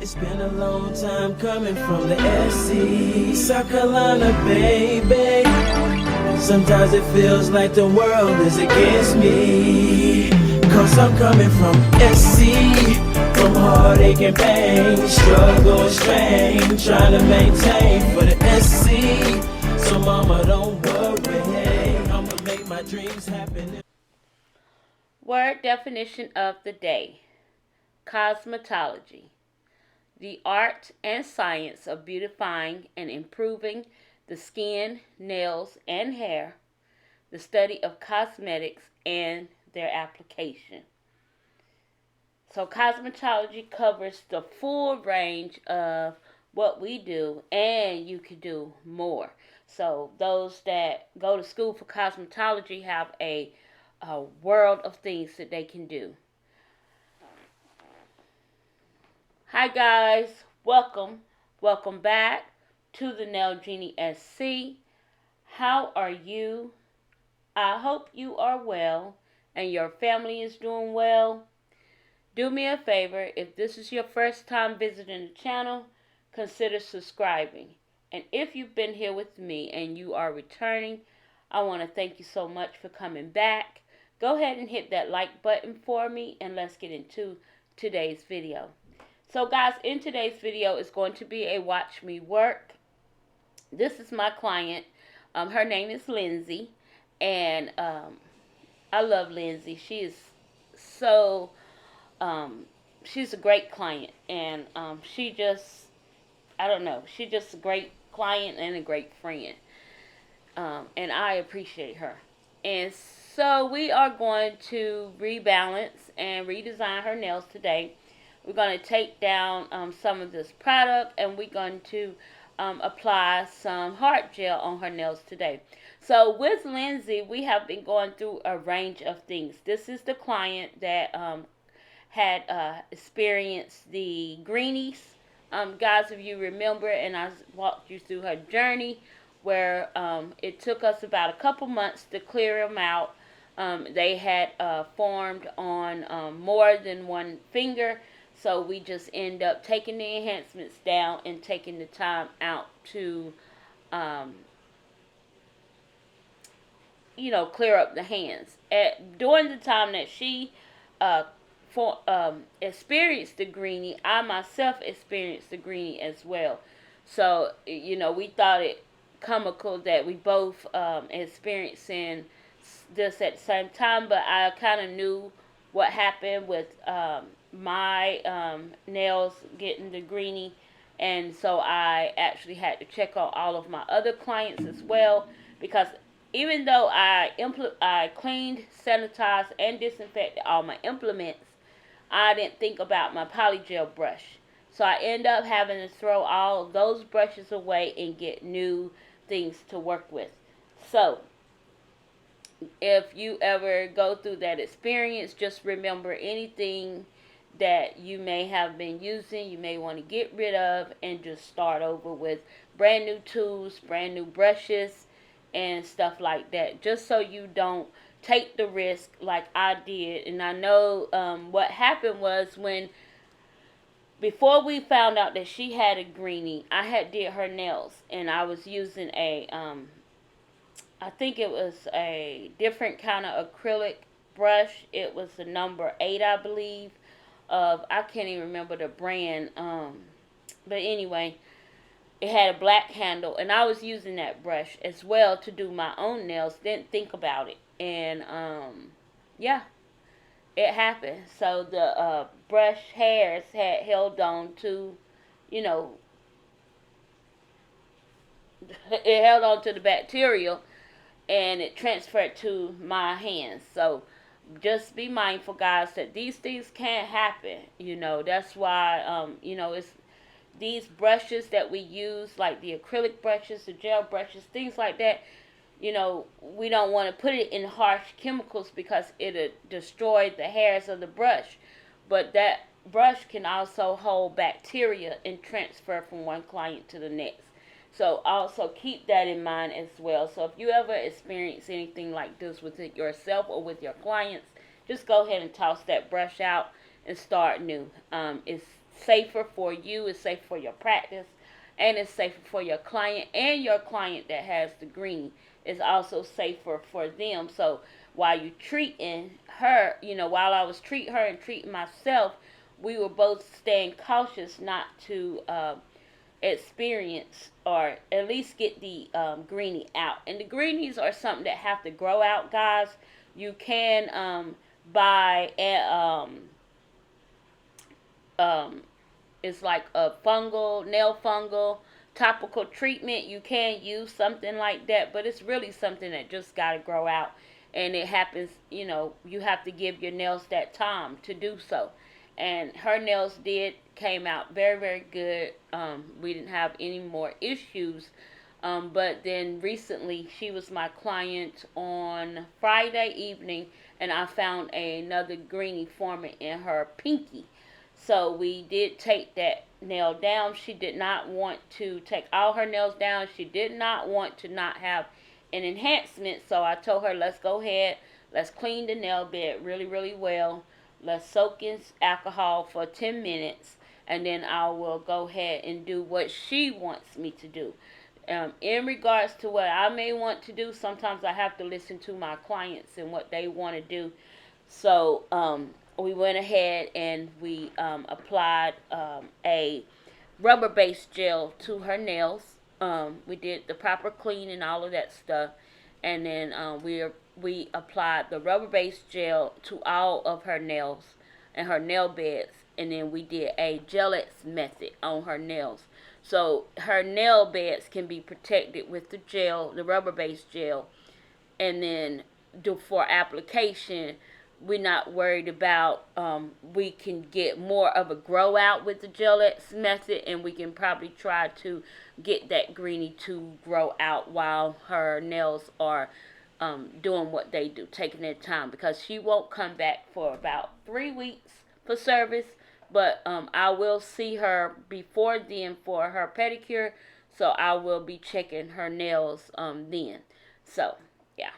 It's been a long time coming from the Airsee, South Carolina, baby. Sometimes it feels like the world is against me, 'cause I'm coming from Airsee, from heartache and pain, struggle and strain, trying to maintain for the Airsee. So mama, don't worry, I'ma make my dreams happen. Word definition of the day: cosmetology. The art and science of beautifying and improving the skin, nails, and hair. The study of cosmetics and their application. So cosmetology covers the full range of what we do, and you can do more. So those that go to school for cosmetology have a world of things that they can do. Hi guys, welcome back to the Nail Genie SC. How are you? I hope you are well and your family is doing well. Do me a favor, if this is your first time visiting the channel, consider subscribing. And if you've been here with me and you are returning, I want to thank you so much for coming back. Go ahead and hit that like button for me, and let's get into today's video. So guys, in today's video is going to be a watch me work. This is my client. Her name is Lindsay, and I love Lindsay. She is so, she's a great client, and she just, I don't know, she's just a great client and a great friend, and I appreciate her. And so we are going to rebalance and redesign her nails today. We're going to take down some of this product, and we're going to apply some hard gel on her nails today. So with Lindsay, we have been going through a range of things. This is the client that had experienced the greenies. Guys, if you remember, and I walked you through her journey, where it took us about a couple months to clear them out. They had formed on more than one finger. So we just end up taking the enhancements down and taking the time out to, clear up the hands. During the time that she experienced the greenie, I myself experienced the greenie as well. So, we thought it comical that we both experiencing this at the same time, but I kind of knew what happened with my nails getting the greenie, and so I actually had to check on all of my other clients as well, because even though I cleaned, sanitized, and disinfected all my implements, I didn't think about my polygel brush. So I end up having to throw all of those brushes away and get new things to work with. So if you ever go through that experience, just remember anything that you may have been using, you may want to get rid of and just start over with brand new tools, brand new brushes, and stuff like that, just so you don't take the risk like I did. And I know what happened was, before we found out that she had a greenie, I had did her nails, and I was using a I think it was a different kind of acrylic brush. It was the number 8, I believe. I can't even remember the brand. But anyway, it had a black handle, and I was using that brush as well to do my own nails. Didn't think about it, and yeah, it happened. So the brush hairs had held on to, it held on to the bacteria, and it transferred to my hands. So just be mindful, guys, that these things can't happen. That's why it's these brushes that we use, like the acrylic brushes, the gel brushes, things like that. We don't want to put it in harsh chemicals because it'll destroy the hairs of the brush. But that brush can also hold bacteria and transfer from one client to the next. So also keep that in mind as well. So if you ever experience anything like this with it yourself or with your clients, just go ahead and toss that brush out and start new. It's safer for you, it's safe for your practice, and it's safer for your client, and your client that has the green is also safer for them. So while you treating her, while I was treating her and treating myself, we were both staying cautious not to experience or at least get the greenie out. And the greenies are something that have to grow out, guys. You can buy it's like a nail fungal topical treatment. You can use something like that, but it's really something that just got to grow out. And it happens, you have to give your nails that time to do so. And her nails came out very, very good. We didn't have any more issues. But then recently, she was my client on Friday evening, and I found another greenie forming in her pinky. So we did take that nail down. She did not want to take all her nails down. She did not want to not have an enhancement. So I told her, let's go ahead. Let's clean the nail bed really, really well. Let's soak in alcohol for 10 minutes. And then I will go ahead and do what she wants me to do. In regards to what I may want to do, sometimes I have to listen to my clients and what they want to do. So we went ahead and we applied a rubber-based gel to her nails. We did the proper clean and all of that stuff. And then we applied the rubber-based gel to all of her nails and her nail beds. And then we did a gel-X method on her nails. So her nail beds can be protected with the gel, the rubber-based gel. And then for application, we're not worried about, we can get more of a grow out with the gel-X method, and we can probably try to get that greenie to grow out while her nails are doing what they do, taking their time, because she won't come back for about 3 weeks for service. But I will see her before then for her pedicure, so I will be checking her nails then. So yeah.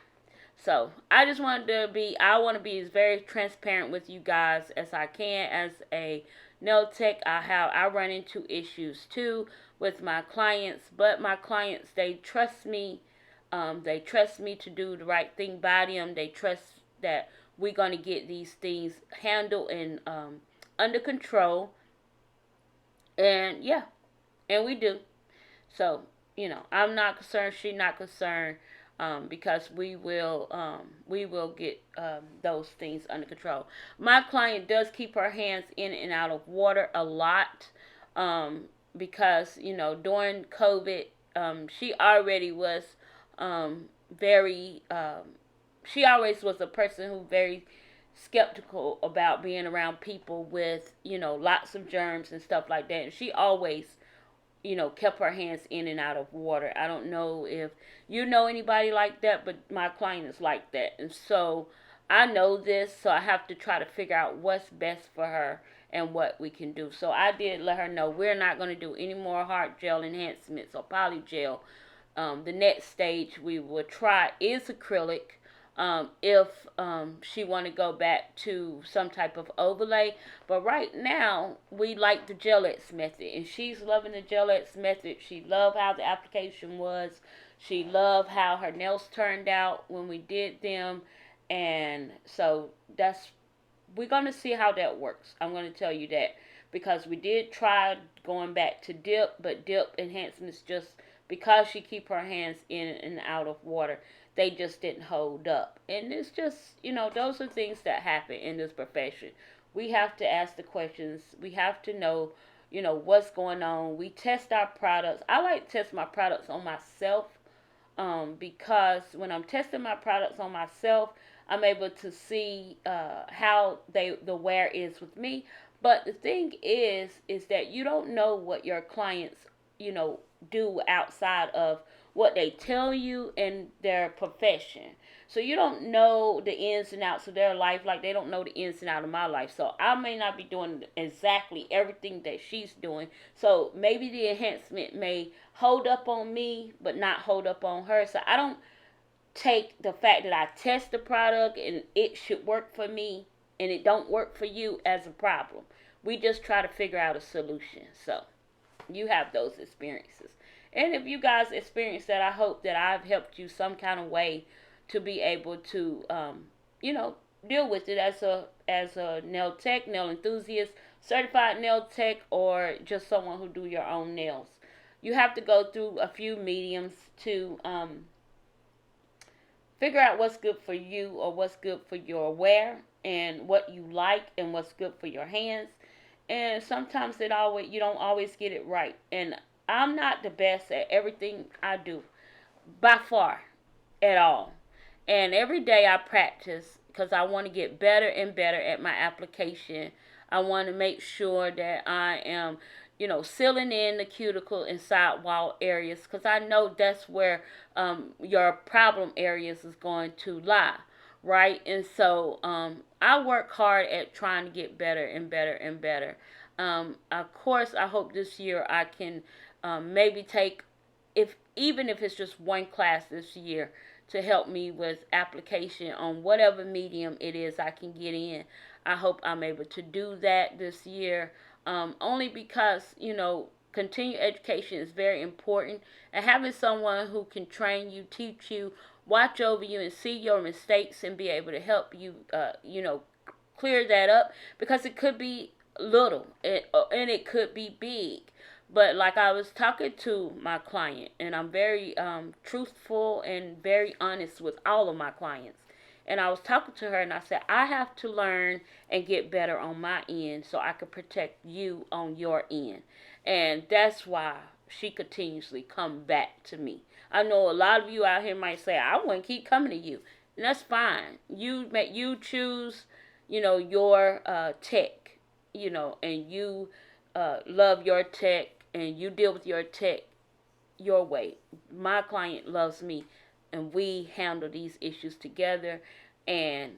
So I just wanted to I want to be as very transparent with you guys as I can as a nail tech. I run into issues too with my clients, but my clients, they trust me. They trust me to do the right thing by them. They trust that we're going to get these things handled and under control. And yeah, and we do. So, I'm not concerned, she's not concerned, because we will get those things under control. My client does keep her hands in and out of water a lot, because, during COVID, she already was she always was a person who very skeptical about being around people with, lots of germs and stuff like that. And she always, kept her hands in and out of water. I don't know if you know anybody like that, but my client is like that. And so I know this, so I have to try to figure out what's best for her and what we can do. So I did let her know we're not going to do any more hard gel enhancements or poly gel. The next stage we will try is acrylic. If she want to go back to some type of overlay. But right now, we like the gel-X method. And she's loving the gel-X method. She loved how the application was. She loved how her nails turned out when we did them. And so we're going to see how that works. I'm going to tell you that. Because we did try going back to dip. But dip enhancements, just because she keep her hands in and out of water, they just didn't hold up. And it's just, those are things that happen in this profession. We have to ask the questions. We have to know, what's going on. We test our products. I like to test my products on myself, because when I'm testing my products on myself, I'm able to see how the wear is with me. But the thing is that you don't know what your clients, do outside of what they tell you in their profession. So you don't know the ins and outs of their life like they don't know the ins and outs of my life. So I may not be doing exactly everything that she's doing. So maybe the enhancement may hold up on me, but not hold up on her. So I don't take the fact that I test the product and it should work for me and it don't work for you as a problem. We just try to figure out a solution. So you have those experiences. And if you guys experience that, I hope that I've helped you some kind of way to be able to, you know, deal with it as a nail tech, nail enthusiast, certified nail tech, or just someone who do your own nails. You have to go through a few mediums to figure out what's good for you or what's good for your wear and what you like and what's good for your hands. And sometimes you don't always get it right. And I'm not the best at everything I do by far at all. And every day I practice because I want to get better and better at my application. I want to make sure that I am, sealing in the cuticle and sidewall areas because I know that's where your problem areas is going to lie, right? And so I work hard at trying to get better and better and better. Of course, I hope this year I can maybe take, even if it's just one class this year, to help me with application on whatever medium it is I can get in. I hope I'm able to do that this year, only because, continued education is very important. And having someone who can train you, teach you, watch over you, and see your mistakes and be able to help you, clear that up, because it could be little and it could be big. But like I was talking to my client, and I'm very truthful and very honest with all of my clients. And I was talking to her and I said, I have to learn and get better on my end so I can protect you on your end. And that's why she continuously come back to me. I know a lot of you out here might say, I wouldn't keep coming to you. And that's fine. You choose, your tech, and you love your tech and you deal with your tech your way. My client loves me and we handle these issues together, and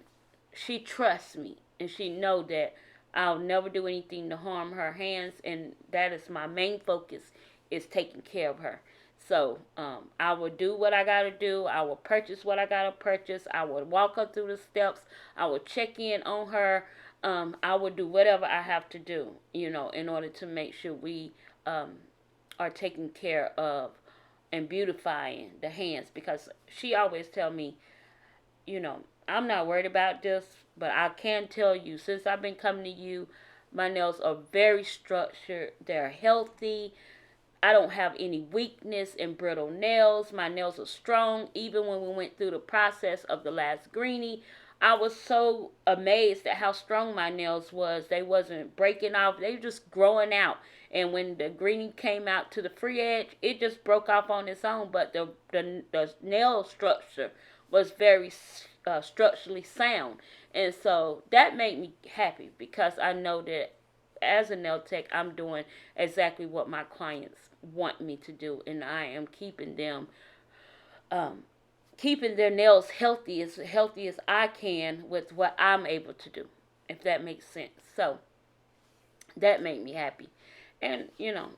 she trusts me and she know that I'll never do anything to harm her hands, and that is my main focus, is taking care of her. So I will do what I gotta do. I will purchase what I gotta purchase. I will walk her through the steps. I will check in on her. I will do whatever I have to do, in order to make sure we are taking care of and beautifying the hands, because she always tell me, I'm not worried about this, but I can tell you, since I've been coming to you, my nails are very structured. They're healthy. I don't have any weakness in brittle nails. My nails are strong. Even when we went through the process of the last greenie, I was so amazed at how strong my nails was. They wasn't breaking off. They were just growing out. And when the greenie came out to the free edge, it just broke off on its own. But the nail structure was very structurally sound. And so that made me happy, because I know that as a nail tech, I'm doing exactly what my clients want me to do. And I am keeping them keeping their nails healthy as I can with what I'm able to do, if that makes sense. So that made me happy. And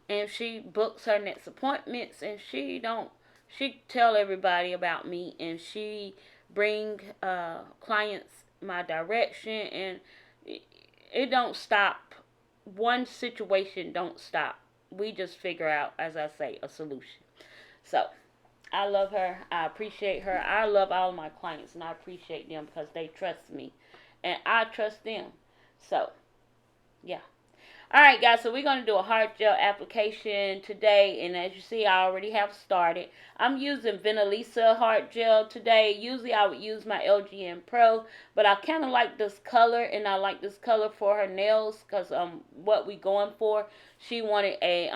and she books her next appointments, and she tell everybody about me, and she bring clients my direction, and it don't stop. One situation don't stop. We just figure out, as I say, a solution. So I love her. I appreciate her. I love all of my clients, and I appreciate them because they trust me, and I trust them. So, yeah. All right, guys. So we're going to do a hard gel application today, and as you see, I already have started. I'm using Venalisa hard gel today. Usually, I would use my LGN Pro, but I kind of like this color, and I like this color for her nails because what we going for. She wanted a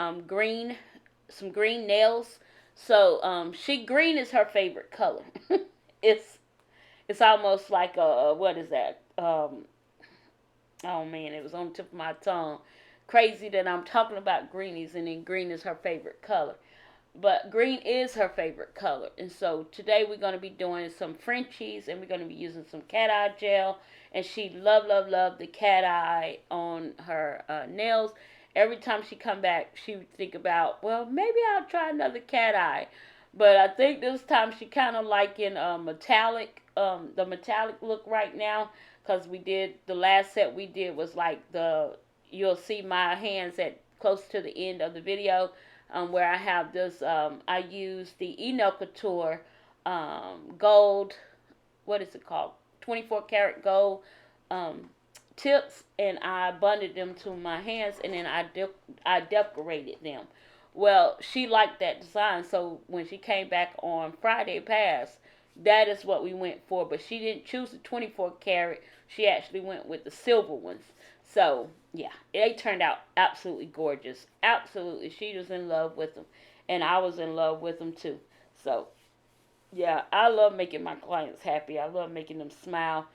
some green nails. So green is her favorite color. it's almost like what is that? Oh man, it was on the tip of my tongue. Crazy that I'm talking about greenies, and then green is her favorite color. But green is her favorite color. And so today we're going to be doing some Frenchies, and we're going to be using some cat eye gel. And she love the cat eye on her nails. Every time she come back, she would think about, well, maybe I'll try another cat eye. But I think this time she kind of liking metallic, the metallic look right now. Because the last set we did was like the, you'll see my hands at close to the end of the video, where I have this. I use the Eno Couture gold. What is it called? 24 karat gold tips, and I bundled them to my hands, and then I decorated them. Well, she liked that design, so when she came back on Friday past, that is what we went for. But she didn't choose the 24 karat. She actually went with the silver ones. So yeah, they turned out absolutely gorgeous. Absolutely, she was in love with them, and I was in love with them too. So yeah, I love making my clients happy. I love making them smile.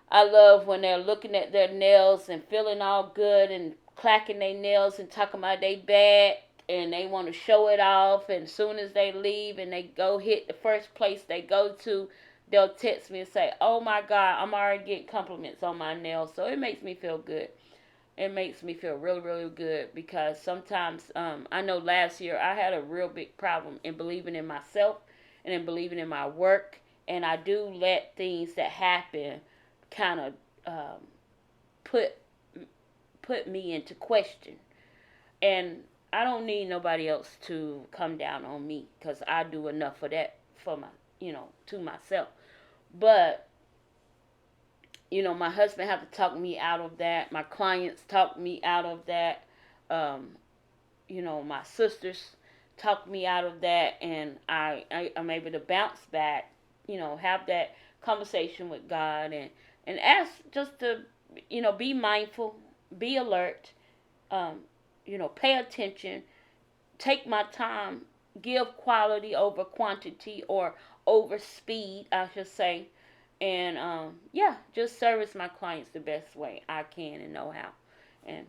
I love when they're looking at their nails and feeling all good and clacking their nails and talking about they bad and they want to show it off. And as soon as they leave and they go hit the first place they go to, they'll text me and say, "Oh my God, I'm already getting compliments on my nails." So it makes me feel good. It makes me feel really, really good, because sometimes I know last year I had a real big problem in believing in myself and in believing in my work. And I do let things that happen kind of put me into question, and I don't need nobody else to come down on me, because I do enough of that for my, to myself. But my husband have to talk me out of that. My clients talk me out of that. My sisters talk me out of that, and I'm able to bounce back. Have that conversation with God, and ask just to, be mindful, be alert, pay attention, take my time, give quality over quantity, or over speed, I should say. And just service my clients the best way I can and know how. And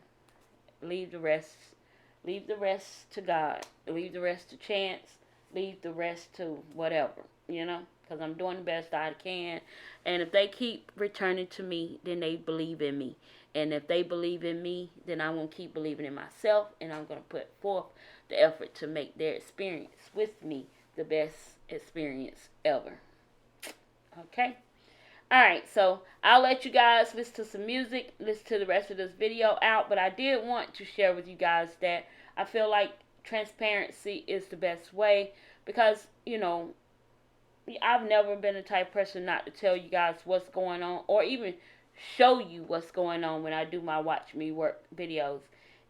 leave the rest to God. Leave the rest to chance. Leave the rest to whatever, because I'm doing the best I can. And if they keep returning to me, then they believe in me. And if they believe in me, then I'm going to keep believing in myself, and I'm going to put forth the effort to make their experience with me the best experience ever. Okay? Alright, so I'll let you guys listen to some music, listen to the rest of this video out, but I did want to share with you guys that I feel like transparency is the best way, because, I've never been the type of person not to tell you guys what's going on, or even show you what's going on when I do my Watch Me Work videos.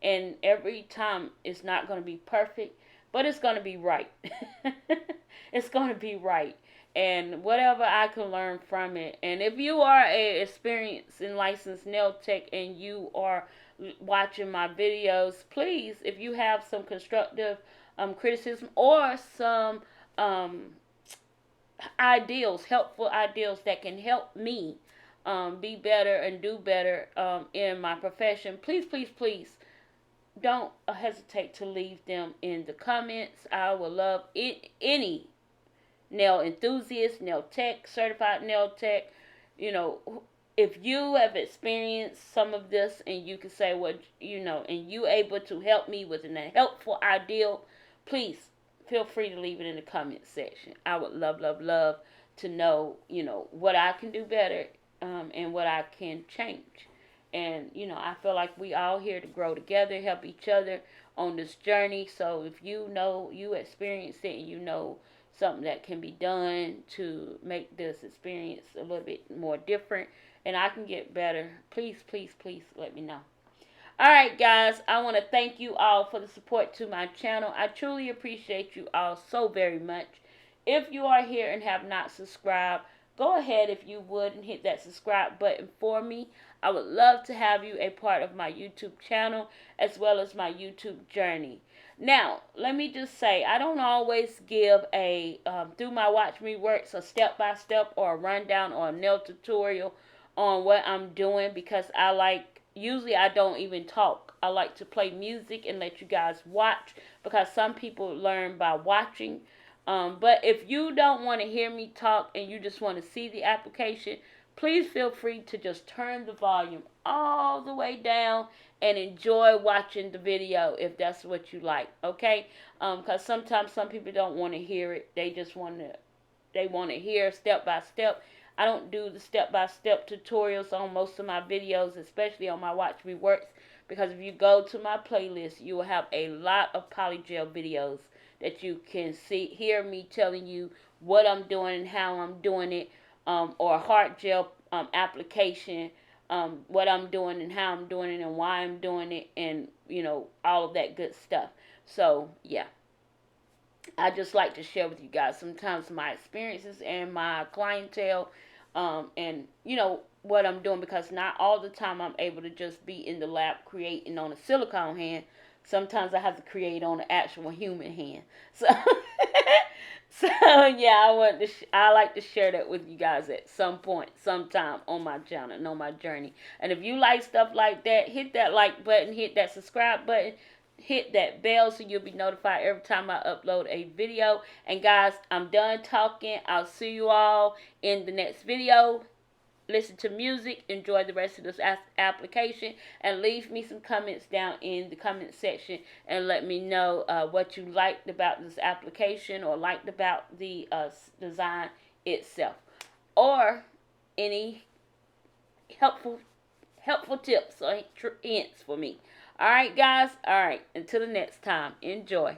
And every time it's not going to be perfect, but it's going to be right. It's going to be right. And whatever I can learn from it. And if you are a experienced and licensed nail tech and you are watching my videos, please, if you have some constructive criticism or some ideals, helpful ideals that can help me be better and do better in my profession, please, please, please don't hesitate to leave them in the comments. I would love any nail enthusiast, nail tech, certified nail tech, if you have experienced some of this and you can say what, and you able to help me with a helpful ideal, please feel free to leave it in the comment section. I would love, love, love to know, what I can do better, and what I can change. And, I feel like we all here to grow together, help each other on this journey. So if you experienced it and something that can be done to make this experience a little bit more different and I can get better, please, please, please let me know. Alright guys, I want to thank you all for the support to my channel. I truly appreciate you all so very much. If you are here and have not subscribed, go ahead if you would and hit that subscribe button for me. I would love to have you a part of my YouTube channel as well as my YouTube journey. Now, let me just say, I don't always give through my Watch Me Works, a step-by-step or a rundown or a nail tutorial on what I'm doing, because usually I don't even talk. I like to play music and let you guys watch, because some people learn by watching. But if you don't want to hear me talk and you just want to see the application, please feel free to just turn the volume all the way down and enjoy watching the video if that's what you like, okay? Because sometimes some people don't want to hear it. They just want to hear step by step. I don't do the step by step tutorials on most of my videos, especially on my Watch Me Works, because if you go to my playlist, you will have a lot of polygel videos that you can hear me telling you what I'm doing and how I'm doing it, or heart gel application, what I'm doing and how I'm doing it and why I'm doing it, and all of that good stuff. So yeah, I just like to share with you guys sometimes my experiences and my clientele, and what I'm doing, because not all the time I'm able to just be in the lab creating on a silicone hand. Sometimes I have to create on an actual human hand. So, so yeah, I like to share that with you guys at some point, sometime on my channel and on my journey. And if you like stuff like that, hit that like button, hit that subscribe button, hit that bell so you'll be notified every time I upload a video. And guys, I'm done talking. I'll see you all in the next video. Listen to music, enjoy the rest of this application, and leave me some comments down in the comment section and let me know what you liked about this application or liked about the design itself, or any helpful tips or hints for me. Alright guys, alright, until the next time, enjoy.